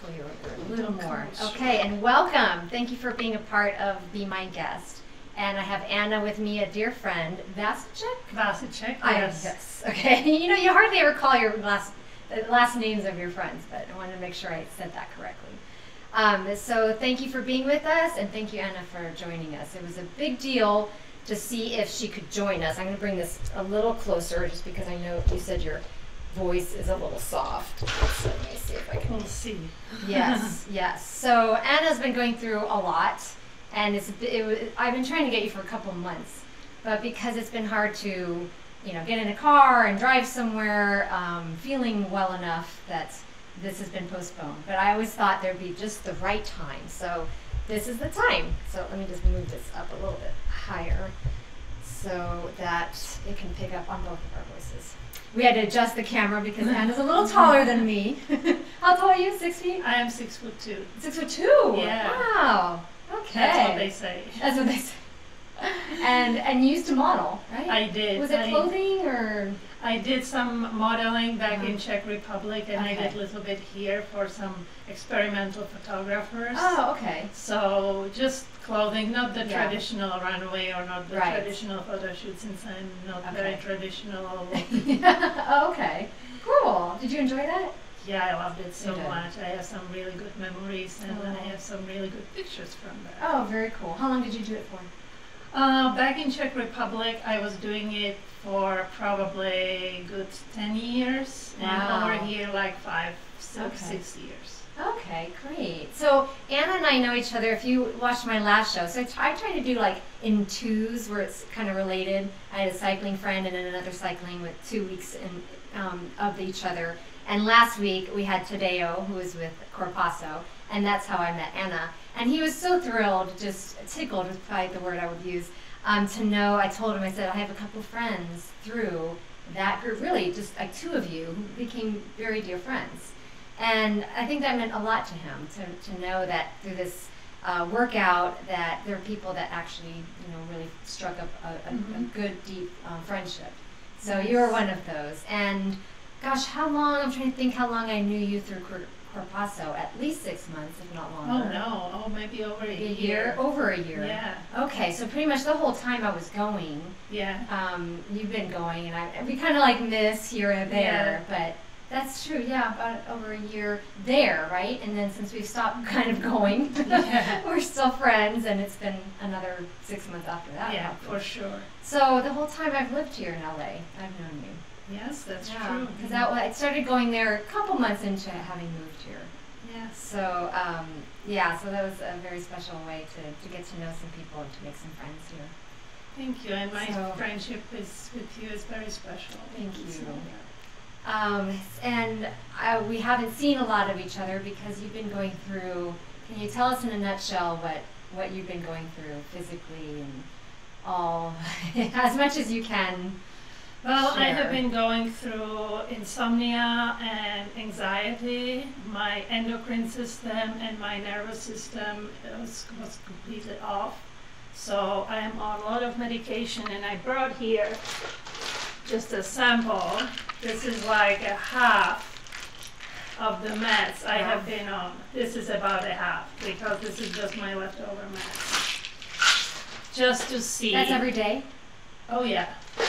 pull you over a little more. Okay, and welcome. Thank you for being a part of Be My Guest. And I have Anna with me, a dear friend, Vasicek? Vasicek, yes. Yes, okay. You know, you hardly ever call your last names of your friends, but I wanted to make sure I said that correctly. So thank you for being with us, and thank you, Anna, for joining us. It was a big deal to see if she could join us. I'm going to bring this a little closer, just because I know you said your voice is a little soft. So let me see if I can. We'll see. Yes, yes. So Anna's been going through a lot, and I've been trying to get you for a couple months, but because it's been hard to, get in a car and drive somewhere, feeling well enough that this has been postponed. But I always thought there'd be just the right time, so this is the time. So let me just move this up a little bit higher so that it can pick up on both of our voices. We had to adjust the camera because Anna's a little taller than me. How tall are you? 6 feet? I am 6'2". 6'2"? Yeah. Wow. Okay. That's what they say. That's what they say. And you used to model, right? I did. Was it clothing or? I did some modeling back in Czech Republic, and I Okay. did a little bit here for some experimental photographers. Oh, okay. So just clothing, not the Yeah. traditional runway or not the Right. traditional photo shoot, since I'm not Okay. very traditional. Oh, okay. Cool. Did you enjoy that? Yeah, I loved it so You did. much. I have some really good memories, and Oh. I have some really good pictures from that. Oh, very cool. How long did you do it for? Back in Czech Republic, I was doing it for probably a good 10 years, Wow. and over here like 5, Okay. 6 years. Okay, great. So Anna and I know each other. If you watched my last show, so I try to do like in twos where it's kind of related. I had a cycling friend and then another cycling with 2 weeks of each other. And last week we had Tadeo, who was with Corpasso, and that's how I met Anna. And he was so thrilled, just tickled was probably the word I would use, to know. I told him, I said, I have a couple friends through that group, really just like 2 of you who became very dear friends. And I think that meant a lot to him, to know that through this workout that there are people that actually, really struck up a good, deep friendship. So Nice. you were one of those. And gosh, I'm trying to think how long I knew you through Corpasso. At least 6 months, if not Oh longer. no, maybe over a A year. over a year. Yeah, Okay, so pretty much the whole time I was going, yeah. you've been going, and we kind of like miss here and there, but that's true. Yeah, about over a year there, right? And then since we've stopped kind of going, Yeah. we're still friends, and it's been another 6 months after that. Yeah, probably. for sure. So the whole time I've lived here in LA, I've known you. Yes, that's Yeah, true. because I started going there a couple months into having moved here. Yes. So so that was a very special way to get to know some people and to make some friends here. Thank you, and my So- friendship with you is very special. Thank you. So, And we haven't seen a lot of each other because you've been going through. Can you tell us in a nutshell what you've been going through physically and all, as much as you can? Well, I have Sure. been going through insomnia and anxiety. My endocrine system and my nervous system was completely off. So I am on a lot of medication, and I brought here just a sample. This is like a half of the meds I have been on. This is about a half, because this is just my leftover meds. Just to see. That's every day? Oh yeah,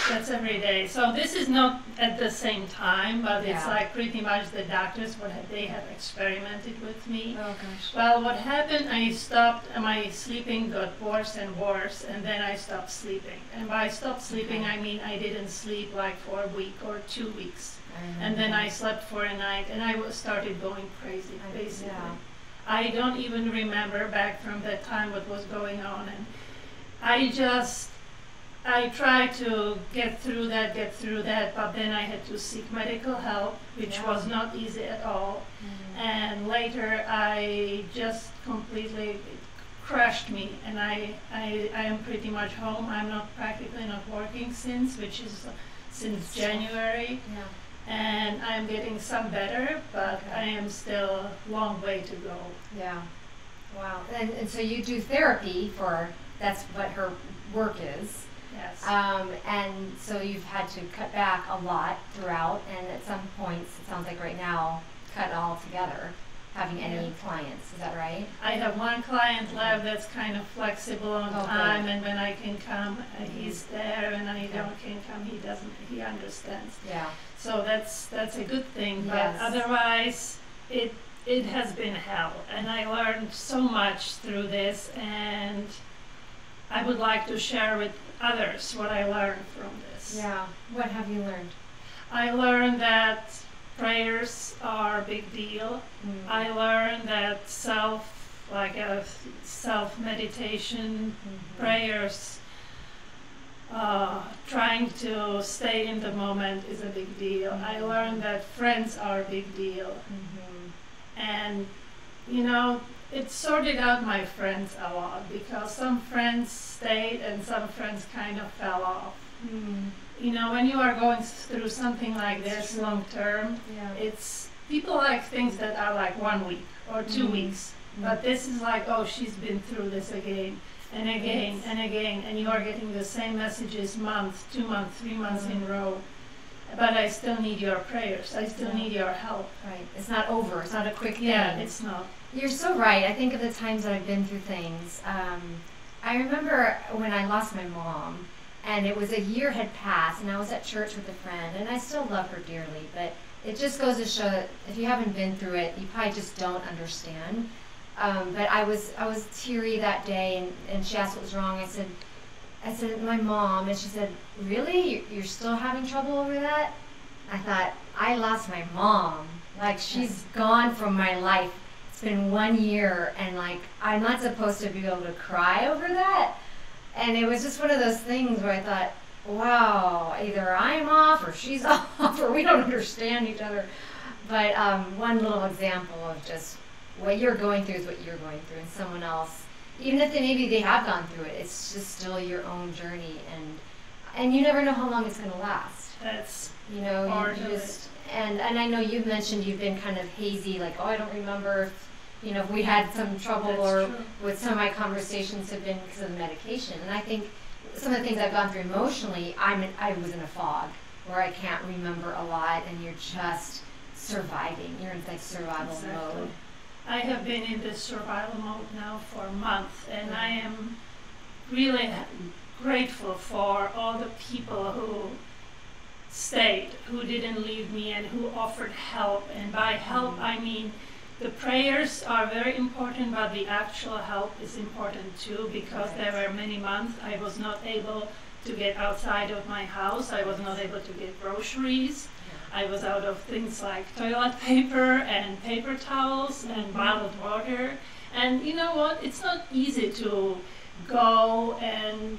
that's every day. So this is not at the same time, but it's Yeah. like pretty much the doctors, they have experimented with me. Oh gosh. Well, what happened, I stopped, my sleeping got worse and worse, and then I stopped sleeping. And by stopped sleeping, Okay. I mean I didn't sleep like for a week or 2 weeks. I And then know. I slept for a night, and I started going crazy, basically. Yeah. I don't even remember back from that time what was going on, and I tried to get through that, but then I had to seek medical help, which Yeah. was not easy at all. And later I just completely, it crushed me, and I am pretty much home. I'm practically not working since January. Yeah. And I'm getting some better, but Okay. I am still a long way to go. Yeah. Wow. And so you do therapy that's what her work is. Yes. And so you've had to cut back a lot throughout, and at some points, it sounds like right now, cut all together. having any clients. Is that right? I have one client left that's kind of flexible on time, and when I can come, he's there, and I don't can come, he understands. Yeah. So that's a good thing, but Yes. otherwise it has been hell, and I learned so much through this, and I would like to share with others what I learned from this. Yeah. What have you learned? I learned that prayers are a big deal. I learned that self-meditation, prayers, trying to stay in the moment is a big deal. I learned that friends are a big deal. And, it sorted out my friends a lot, because some friends stayed and some friends kind of fell off. When you are going through something like this long term, it's people like things that are like 1 week or 2 weeks. But this is like, oh, she's been through this again and again and again, and you are getting the same messages month, 2 months, 3 months in a row. But I still need your prayers. I still need your help. Right. It's not over. It's not a quick thing. Yeah, it's not. You're so right. I think of the times that I've been through things. I remember when I lost my mom, and it was a year had passed, and I was at church with a friend, and I still love her dearly, but it just goes to show that if you haven't been through it, you probably just don't understand. But I was teary that day, and she asked what was wrong. I said, my mom, and she said, really? You're still having trouble over that? I thought, I lost my mom. Like, she's gone from my life. It's been 1 year, and like, I'm not supposed to be able to cry over that. And it was just one of those things where I thought, wow, either I'm off or she's off, or we don't understand each other. But one little example of just what you're going through is what you're going through, and someone else, even if maybe they have gone through it, it's just still your own journey, and you never know how long it's going to last. That's you just and I know you've mentioned you've been kind of hazy, like, oh, I don't remember if we had some trouble. That's true. With some of my conversations have been because of the medication, and I think some of the things I've gone through emotionally, I was in a fog where I can't remember a lot, and you're just surviving. You're in like survival mode. I have been in this survival mode now for a month, and I am really grateful for all the people who stayed, who didn't leave me, and who offered help. And by help, I mean the prayers are very important, but the actual help is important too, because there were many months I was not able to get outside of my house. I was not able to get groceries. I was out of things like toilet paper and paper towels and bottled water. And you know what? It's not easy to go and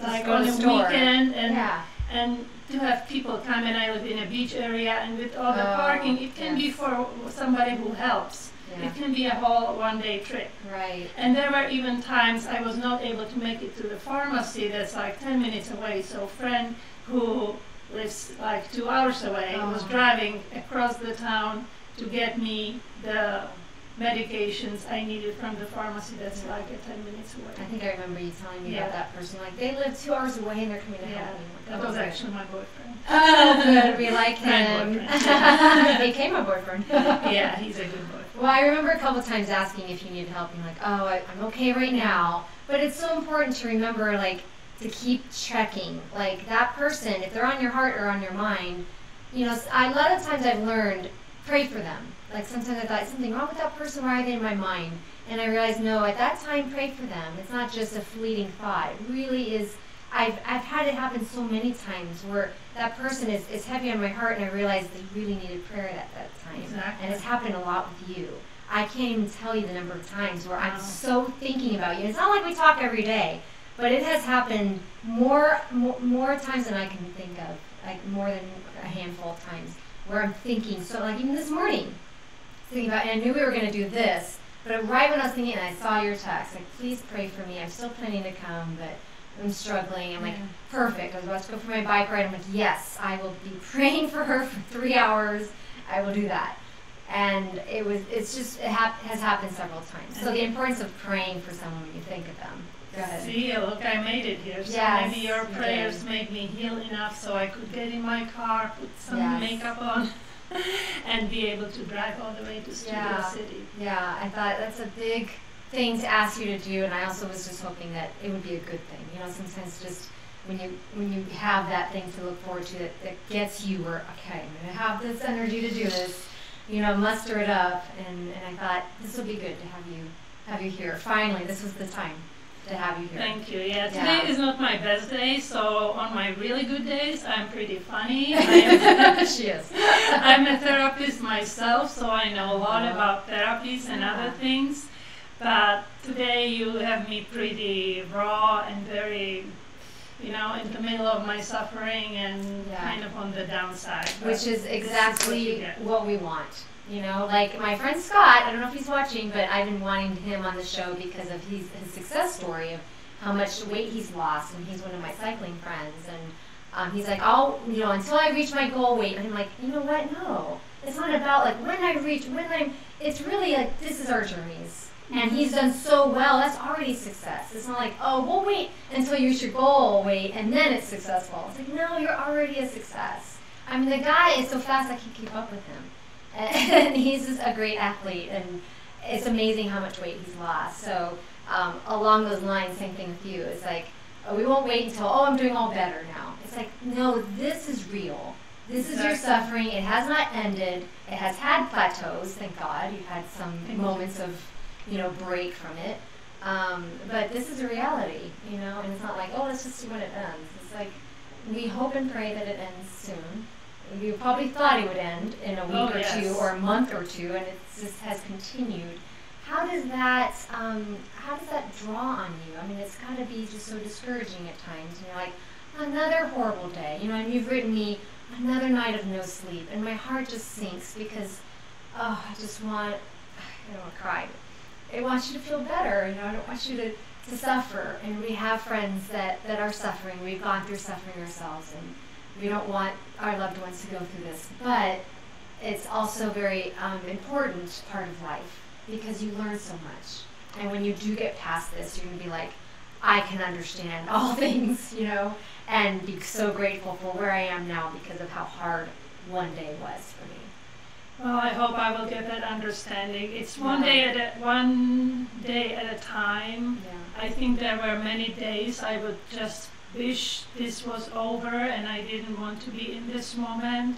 like on a weekend and to have people come, and I live in a beach area, and with all the parking, it can be for somebody who helps. Yeah. It can be a whole one-day trip. Right. And there were even times I was not able to make it to the pharmacy that's like 10 minutes away. So a friend who lives like 2 hours away was driving across the town to get me the medications I needed from the pharmacy that's like 10 minutes away. I think I remember you telling me about that person. Like, they live 2 hours away and they're coming to help me. That was actually my boyfriend. Oh, good. We like him. He became a boyfriend. Yeah, he's a good boyfriend. Well, I remember a couple times asking if you needed help, and like, oh, I'm okay right now. But it's so important to remember, like, to keep checking. Like, that person, if they're on your heart or on your mind, a lot of times I've learned, pray for them. Like, sometimes I thought, is something wrong with that person? Why are they in my mind? And I realized, no, at that time, pray for them. It's not just a fleeting thought. It really is. I've had it happen so many times where that person is heavy on my heart, and I realized they really needed prayer at that time. Exactly. And it's happened a lot with you. I can't even tell you the number of times where I'm so thinking about you. It's not like we talk every day, but it has happened more times than I can think of, like more than a handful of times, where I'm thinking. So like even this morning, thinking about, and I knew we were going to do this, but right when I was thinking, and I saw your text, like, please pray for me. I'm still planning to come, but I'm struggling. I'm like, perfect. I was about to go for my bike ride. I'm like, yes, I will be praying for her for 3 hours. I will do that. And it has happened several times. So the importance of praying for someone when you think of them. Go ahead. See, look, I made it here. So maybe your prayers made me heal enough so I could get in my car, put some makeup on. and be able to drive all the way to Studio City. Yeah, I thought that's a big thing to ask you to do, and I also was just hoping that it would be a good thing. You know, sometimes just when you have that thing to look forward to that gets you where, okay, I'm going to have this energy to do this, you know, muster it up, and I thought this will be good to have you here. Finally, this was the time to have you here. Thank you. Yeah, today is not my best day, so on my really good days, I'm pretty funny. She is. I'm a therapist myself, so I know a lot about therapies and other things. But today you have me pretty raw and very, you know, in the middle of my suffering and kind of on the downside. Which is exactly what we want. You know, like my friend Scott, I don't know if he's watching, but I've been wanting him on the show because of his success story of how much weight he's lost, and he's one of my cycling friends, and he's like, until I reach my goal weight, and I'm like, you know what, no, it's not about like it's really like, this is our journeys, and he's done so well, that's already success. It's not like, oh, we'll wait until you reach your goal weight, and then it's successful. It's like, no, you're already a success. I mean, the guy is so fast I can't keep up with him. And he's just a great athlete, and it's amazing how much weight he's lost. So along those lines, same thing with you. It's like, we won't wait until, I'm doing all better now. It's like, no, this is real. This is your suffering. It has not ended. It has had plateaus, thank God. You've had some moments of, break from it. But this is a reality, and it's not like, let's just see when it ends. It's like, we hope and pray that it ends soon. You probably thought it would end in a week or two or a month or two, and it just has continued. How does that draw on you? I mean, it's got to be just so discouraging at times. You're like, another horrible day. And you've written me another night of no sleep, and my heart just sinks because, I don't want to cry. I want you to feel better. I don't want you to suffer. And we have friends that are suffering. We've gone through suffering ourselves, and we don't want our loved ones to go through this, but it's also very important part of life because you learn so much. And when you do get past this, you're going to be like, I can understand all things, and be so grateful for where I am now because of how hard one day was for me. Well, I hope I will get that understanding. It's one day at a time. Yeah. I think there were many days I would just wish this was over and I didn't want to be in this moment.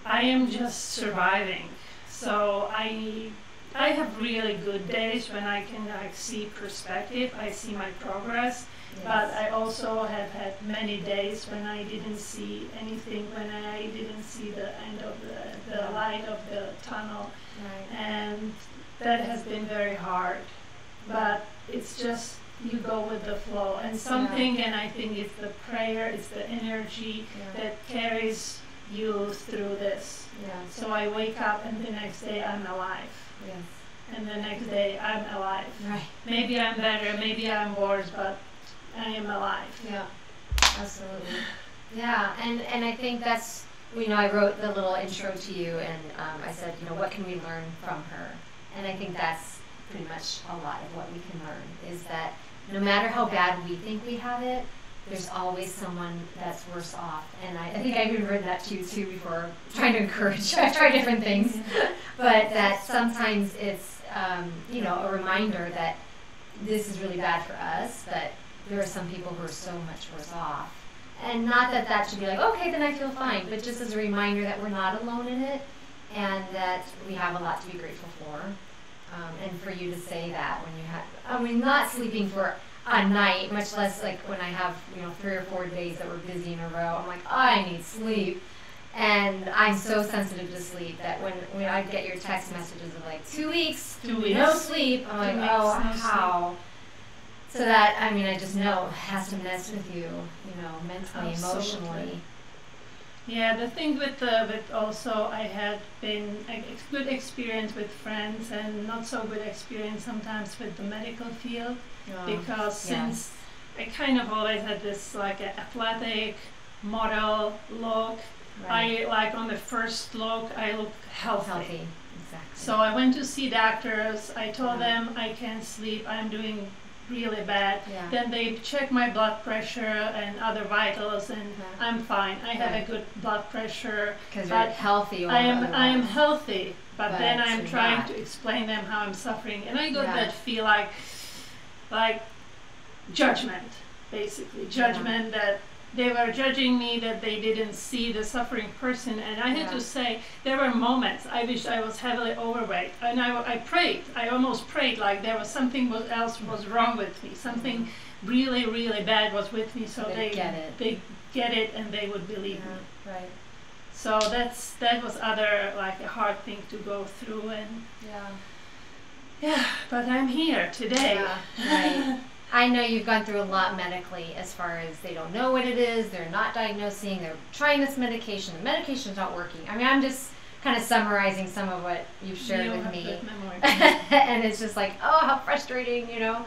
I am just surviving. So I have really good days when I can see perspective, I see my progress, but I also have had many days when I didn't see anything, when I didn't see the end of the light of the tunnel. Right. And that has been very hard. But it's just, you go with the flow, and and I think it's the prayer, it's the energy that carries you through this. So I wake up and the next day I'm alive. And the next day I'm alive. Right. Maybe I'm better, maybe I'm worse, but I am alive. Yeah, absolutely. Yeah, and I think that's, I wrote the little intro to you, and I said, what can we learn from her? And I think that's pretty much a lot of what we can learn, is that no matter how bad we think we have it, there's always someone that's worse off. And I think I've even written that to you too before, trying to encourage. I've tried different things, but that sometimes it's a reminder that this is really bad for us, but there are some people who are so much worse off. And not that should be like, okay, then I feel fine, but just as a reminder that we're not alone in it, and that we have a lot to be grateful for. And for you to say that when you have, not sleeping for a night, much less like when I have, 3 or 4 days that were busy in a row, I'm like, I need sleep. And I'm so sensitive to sleep that when I get your text messages of like 2 weeks, no sleep, I'm like, how? So that, I just know it has to mess with you, mentally, emotionally. Yeah, the thing with also I had been a good experience with friends and not so good experience sometimes with the medical field, because since I kind of always had this like athletic model look, I on the first look I look healthy. Exactly. So I went to see doctors. I told them I can't sleep. I'm doing really bad. Yeah. Then they check my blood pressure and other vitals, and I'm fine. I have a good blood pressure. Because you're healthy. I am healthy, but then I'm you're trying not. to explain them how I'm suffering, and I got Yeah. that feel like judgment, basically judgment that they were judging me, that they didn't see the suffering person. And I had to say, there were moments I wish I was heavily overweight, and I prayed. I almost prayed like there was something else was wrong with me, something really, really bad was with me, so they get it and they would believe me. Right. So that was other like a hard thing to go through, and but I'm here today. Right. I know you've gone through a lot medically, as far as they don't know what it is, they're not diagnosing, they're trying this medication, the medication's not working. I mean, I'm just kind of summarizing some of what you've shared with me. Good memory. And it's just like, oh, how frustrating, you know.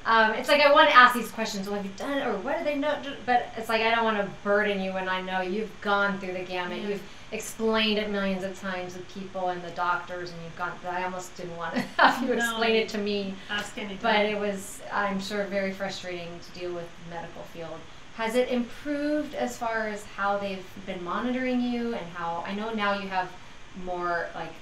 It's like I want to ask these questions, well, have you done it, or what do they know? But it's like I don't want to burden you when I know you've gone through the gamut. You've explained it millions of times with people and the doctors, and you've gone. I almost didn't want to have you explain it to me. Ask anything. But it was, I'm sure, very frustrating to deal with the medical field. Has it improved as far as how they've been monitoring you, and how, I know now you have more like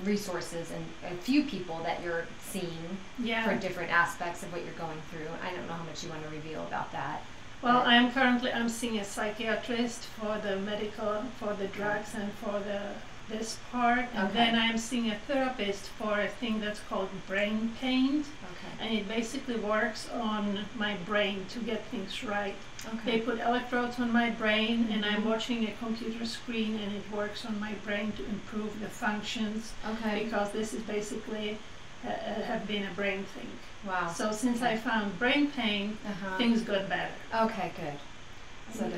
resources and a few people that you're seeing for different aspects of what you're going through. I don't know how much you want to reveal about that. Well, I'm seeing a psychiatrist for the medical, for the drugs, and for this part, and then I'm seeing a therapist for a thing that's called brain pain, and it basically works on my brain to get things right. They put electrodes on my brain, and I'm watching a computer screen, and it works on my brain to improve the functions, because this is basically have been a brain thing. Wow. So since I found brain pain, things got better. Okay, good. So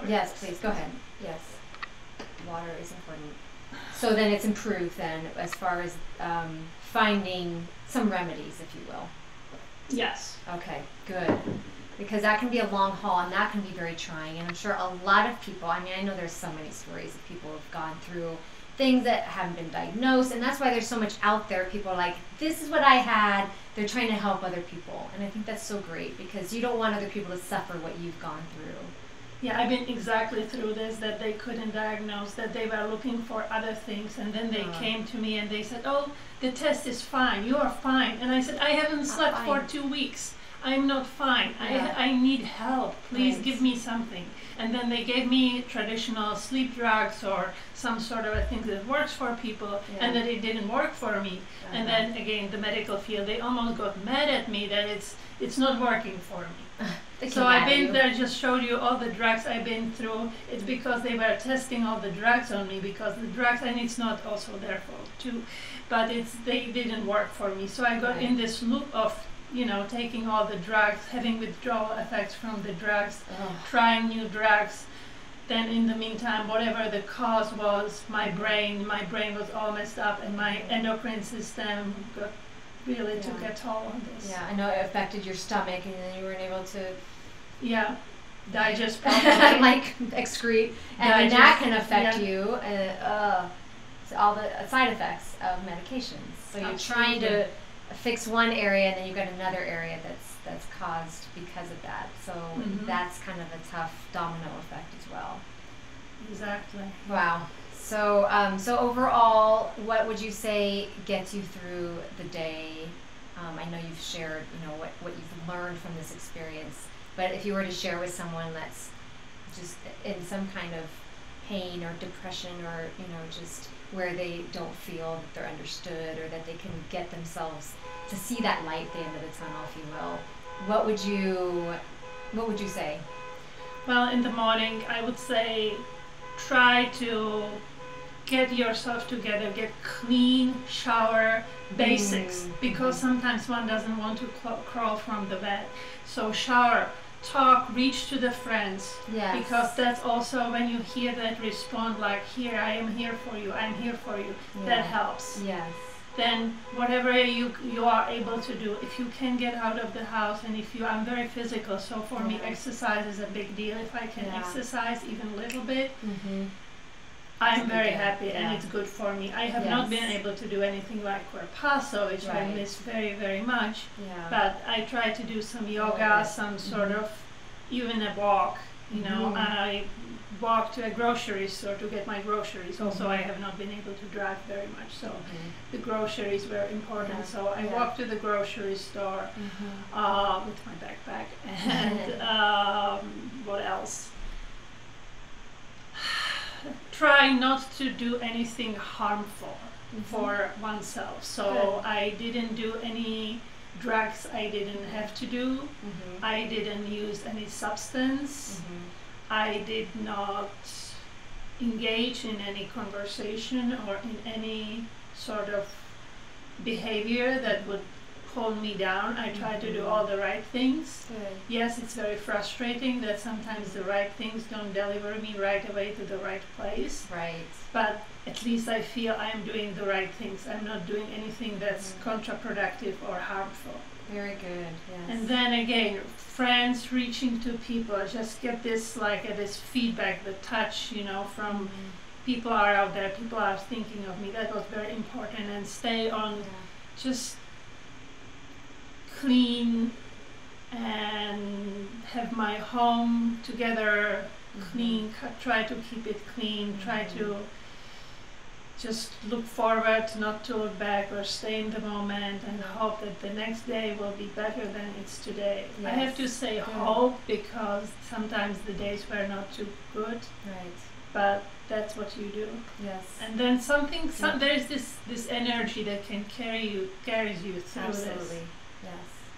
yes, please, go ahead. Yes, water is important. So then it's improved then, as far as finding some remedies, if you will. Yes. Okay, good. Because that can be a long haul, and that can be very trying. And I'm sure a lot of people, I mean, I know there's so many stories of people who have gone through things that haven't been diagnosed, and that's why there's so much out there. People are like, this is what I had. They're trying to help other people. And I think that's so great, because you don't want other people to suffer what you've gone through. Yeah, I've been exactly through this, that they couldn't diagnose, that they were looking for other things, and then they came to me and they said, oh, the test is fine, you are fine. And I said, I haven't slept for 2 weeks. I'm not fine. I need help. Please give me something. And then they gave me traditional sleep drugs or some sort of a thing that works for people, and that it didn't work for me. And then again, the medical field, they almost got mad at me that it's not working for me. So I've been there, just showed you all the drugs I've been through. It's because they were testing all the drugs on me, because the drugs, and it's not also their fault too, but they didn't work for me. So I got in this loop of, you know, taking all the drugs, having withdrawal effects from the drugs, trying new drugs. Then in the meantime, whatever the cause was, my brain was all messed up, and my endocrine system really took a toll on this. Yeah, I know it affected your stomach, and then you weren't able to digest properly. like excrete, and that can affect you. So all the side effects of medications. So you're trying to fix one area, and then you've got another area that's caused because of that. So that's kind of a tough domino effect as well. Exactly. Wow. So so overall, what would you say gets you through the day? I know you've shared, you know, what you've learned from this experience, but if you were to share with someone that's just in some kind of pain or depression, or, you know, just where they don't feel that they're understood, or that they can get themselves to see that light at the end of the tunnel, if you will, what would you say? Well, in the morning, I would say try to get yourself together, get clean, shower, basics, because sometimes one doesn't want to crawl from the bed. So shower, talk, reach to the friends, because that's also when you hear that respond, like, here, I am here for you, I'm here for you, that helps. Yes. Then whatever you are able to do, if you can get out of the house, and if you, I'm very physical, so for me exercise is a big deal. If I can exercise even a little bit, I'm very happy, and it's good for me. I have not Yes. been able to do anything like Corpasso, which I Right. miss very, very much. Yeah. But I try to do some yoga, good. some sort of, even a walk. You know, Mhm. I walk to a grocery store to get my groceries. Also, Mhm. I have not been able to drive very much, so Mhm. the groceries were important. Yeah. So I Yeah. walk to the grocery store Mhm. with my backpack. And what else? Try not to do anything harmful for oneself. So Good. I didn't do any drugs I didn't have to do. Mhm. I didn't use any substance. Mhm. I did not engage in any conversation or in any sort of behavior that would hold me down. I try to do all the right things. Good. Yes, it's very frustrating that sometimes the right things don't deliver me right away to the right place, Right. but at least I feel I am doing the right things. I'm not doing anything that's counterproductive or harmful. Very good. Yes. And then again, friends reaching to people, just get this this feedback, the touch, you know, from people are out there, people are thinking of me. That was very important. And stay on just clean and have my home together clean, try to keep it clean, try to just look forward, not to look back, or stay in the moment and hope that the next day will be better than it's today. I have to say hope, because sometimes the days were not too good, Right. but that's what you do. Yes. And then there's this energy that can carries you through Absolutely. this. Yes.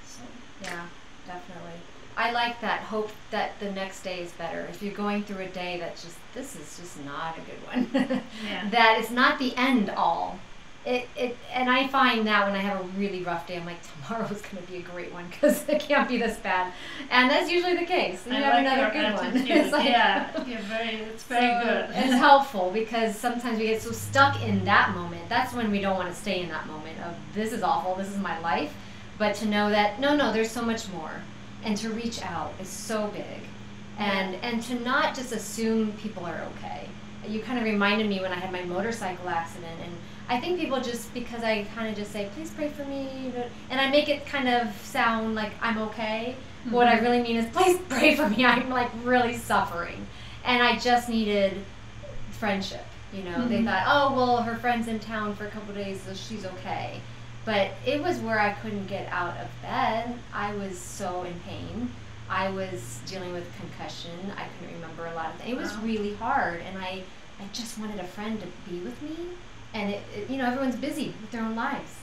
So, Yeah, definitely. I like that hope that the next day is better. If you're going through a day that's just, this is just not a good one, yeah. that it's not the end all. And I find that when I have a really rough day, I'm like, tomorrow's going to be a great one because it can't be this bad. And that's usually the case. You I have like another your good one. attitude. It's like, Yeah, it's very so good. It's helpful because sometimes we get so stuck in that moment. That's when we don't want to stay in that moment of, this is awful, this is my life. But to know that, no, there's so much more. And to reach out is so big. And to not just assume people are okay. You kind of reminded me when I had my motorcycle accident, and I think people just, because I kind of just say, please pray for me, and I make it kind of sound like I'm okay. Mm-hmm. What I really mean is, please pray for me, I'm like really suffering. And I just needed friendship, you know. Mm-hmm. They thought, oh, well, her friend's in town for a couple of days, so she's okay. But it was where I couldn't get out of bed. I was so in pain. I was dealing with concussion. I couldn't remember a lot of things. It was really hard, and I just wanted a friend to be with me. And you know, everyone's busy with their own lives.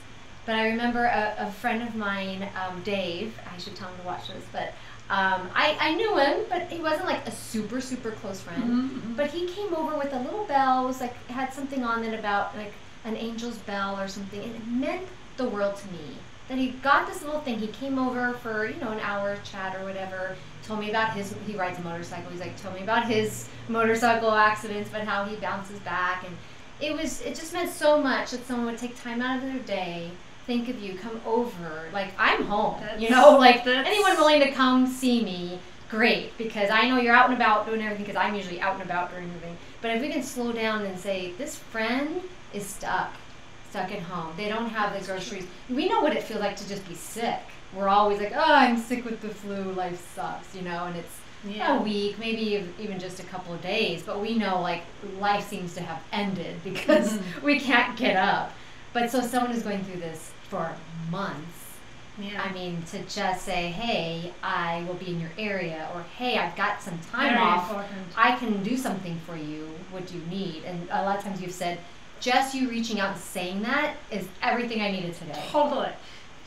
But I remember a friend of mine, Dave. I should tell him to watch this, but I knew him, but he wasn't like a super, super close friend. Mm-hmm. But he came over with a little bell. It was like, it had something on it about like an angel's bell or something, and it meant the world to me. Then he got this little thing. He came over for, you know, an hour chat or whatever. Told me about he rides a motorcycle. He's like, told me about his motorcycle accidents, but how he bounces back. And it just meant so much that someone would take time out of their day, think of you, come over. Like, I'm home, you know, like anyone willing to come see me, great, because I know you're out and about doing everything, because I'm usually out and about during moving. But if we can slow down and say, this friend is stuck at home. They don't have the groceries. We know what it feels like to just be sick. We're always like, oh, I'm sick with the flu, life sucks, you know, and it's a week, maybe even just a couple of days, but we know like life seems to have ended because we can't get up. But so someone is going through this for months. Yeah. I mean, to just say, hey, I will be in your area, or hey, I've got some time off. Important. I can do something for you. What do you need? And a lot of times you've said, just you reaching out and saying that is everything I needed today. Totally.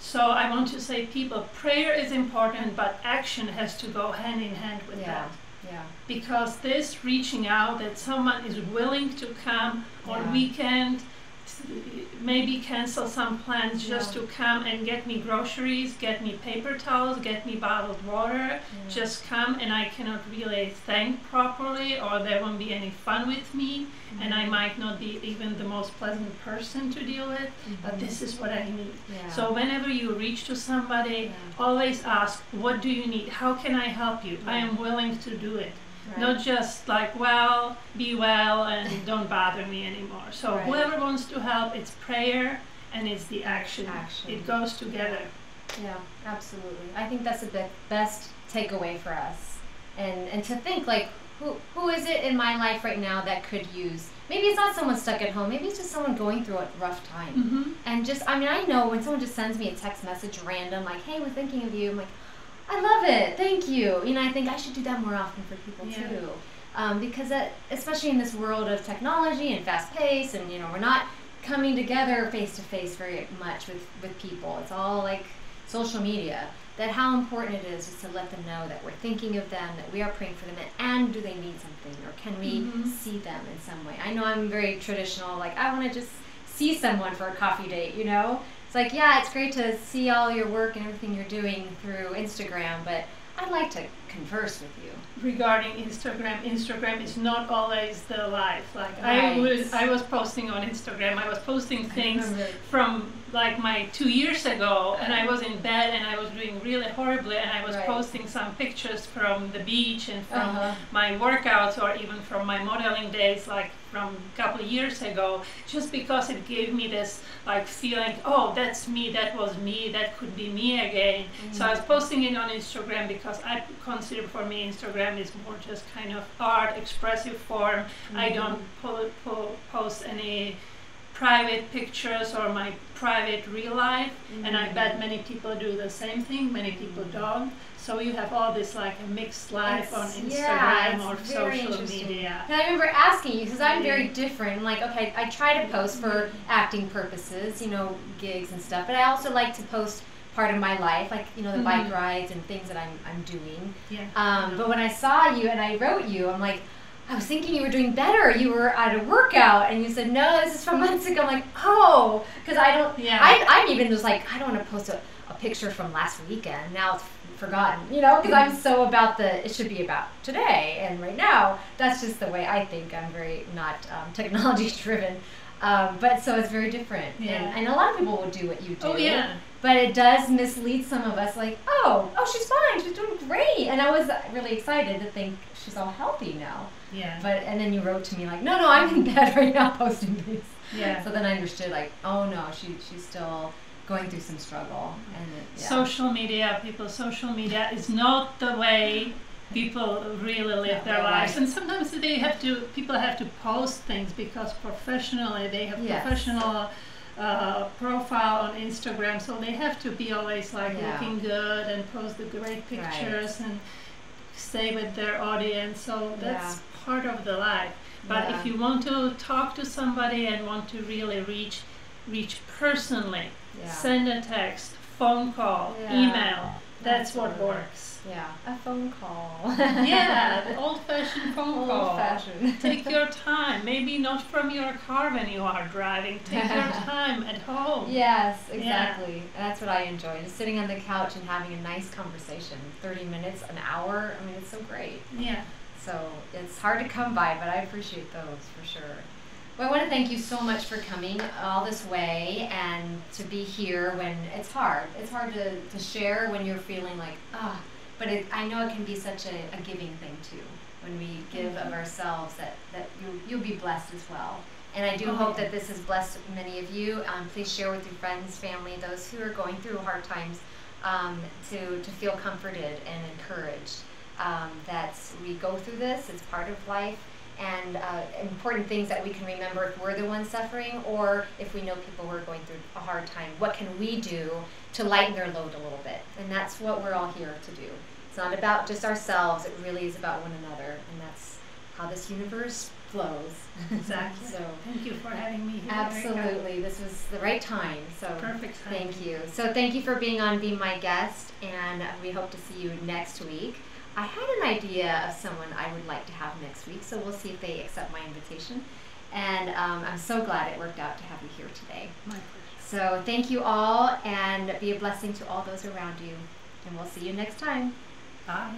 So I want to say, people, prayer is important, but action has to go hand in hand with that. Yeah. Because this reaching out, that someone is willing to come on weekend, maybe cancel some plans just to come and get me groceries, get me paper towels, get me bottled water, just come, and I cannot really thank properly, or there won't be any fun with me, and I might not be even the most pleasant person to deal with, but this is what I need. So whenever you reach to somebody, always ask, what do you need? How can I help you? I am willing to do it. Right. Not just like, well, be well and don't bother me anymore. So Right. whoever wants to help, it's prayer and it's the action. It goes together. Yeah, absolutely. I think that's the best takeaway for us. And to think like, who is it in my life right now that could use, maybe it's not someone stuck at home, maybe it's just someone going through a rough time. Mm-hmm. And just, I mean, I know when someone just sends me a text message random, like, hey, we're thinking of you, I'm like, I love it, thank you. You know, I think I should do that more often for people too. Because especially in this world of technology and fast pace, and you know, we're not coming together face to face very much with people. It's all like social media. That how important it is just to let them know that we're thinking of them, that we are praying for them, and do they need something, or can we see them in some way? I know I'm very traditional, like I want to just see someone for a coffee date, you know? It's like, yeah, it's great to see all your work and everything you're doing through Instagram, but I'd like to converse with you. Regarding Instagram is not always the life. Like Right. I was posting on Instagram, I was posting things from like my 2 years ago, and I was in bed and I was doing really horribly, and I was Right. posting some pictures from the beach and from Uh-huh. my workouts, or even from my modeling days, like from a couple of years ago, just because it gave me this like feeling, oh, that's me, that was me, that could be me again. So I was posting it on Instagram because I consider, for me, Instagram is more just kind of art, expressive form. I don't post any private pictures or my private real life, and I bet many people do the same thing, many people don't. So you have all this like a mixed life on Instagram or social media. And I remember asking you, because I'm very different. I'm like, okay, I try to post for acting purposes, you know, gigs and stuff, but I also like to post part of my life, like, you know, the bike rides and things that I'm doing. Yeah. But when I saw you and I wrote you, I'm like, I was thinking you were doing better. You were at a workout, and you said, no, this is from months ago. I'm like, oh, because I don't, I'm even just like, I don't want to post a picture from last weekend. Now it's forgotten, you know, because I'm so about it should be about today and right now. That's just the way I think. I'm very not technology driven. But so it's very different. And a lot of people will do what you do. Oh, yeah. But it does mislead some of us, like, oh, she's fine, she's doing great. And I was really excited to think she's all healthy now. Yeah. And then you wrote to me like, no, I'm in bed right now posting these. Yeah. So then I understood, like, oh no, she's still going through some struggle. And social media is not the way people really live their lives. And sometimes people have to post things because professionally they have professional profile on Instagram, so they have to be always like looking good and post the great pictures and stay with their audience. So that's part of the life. But if you want to talk to somebody and want to really reach personally, send a text, phone call, email. That's what works. Yeah, a phone call. The old-fashioned phone call. Old-fashioned. Take your time. Maybe not from your car when you are driving. Take your time at home. Yes, exactly. That's what I enjoy. Just sitting on the couch and having a nice conversation. 30 minutes, an hour. I mean, it's so great. Yeah. So it's hard to come by, but I appreciate those for sure. Well, I want to thank you so much for coming all this way and to be here when it's hard. It's hard to share when you're feeling like, but I know it can be such a giving thing too. When we give of ourselves, that you'll be blessed as well. And I do hope that this has blessed many of you. Please share with your friends, family, those who are going through hard times, to feel comforted and encouraged. That we go through this, it's part of life. And important things that we can remember if we're the ones suffering, or if we know people who are going through a hard time. What can we do to lighten their load a little bit? And that's what we're all here to do. It's not about just ourselves, it really is about one another, and that's how this universe flows. Exactly. So thank you for having me here. Absolutely. Erika. This was the right time. So perfect time. Thank you. So thank you for being my guest, and we hope to see you next week. I had an idea of someone I would like to have next week, so we'll see if they accept my invitation. And I'm so glad it worked out to have you here today. My pleasure. So thank you all, and be a blessing to all those around you. And we'll see you next time. Bye.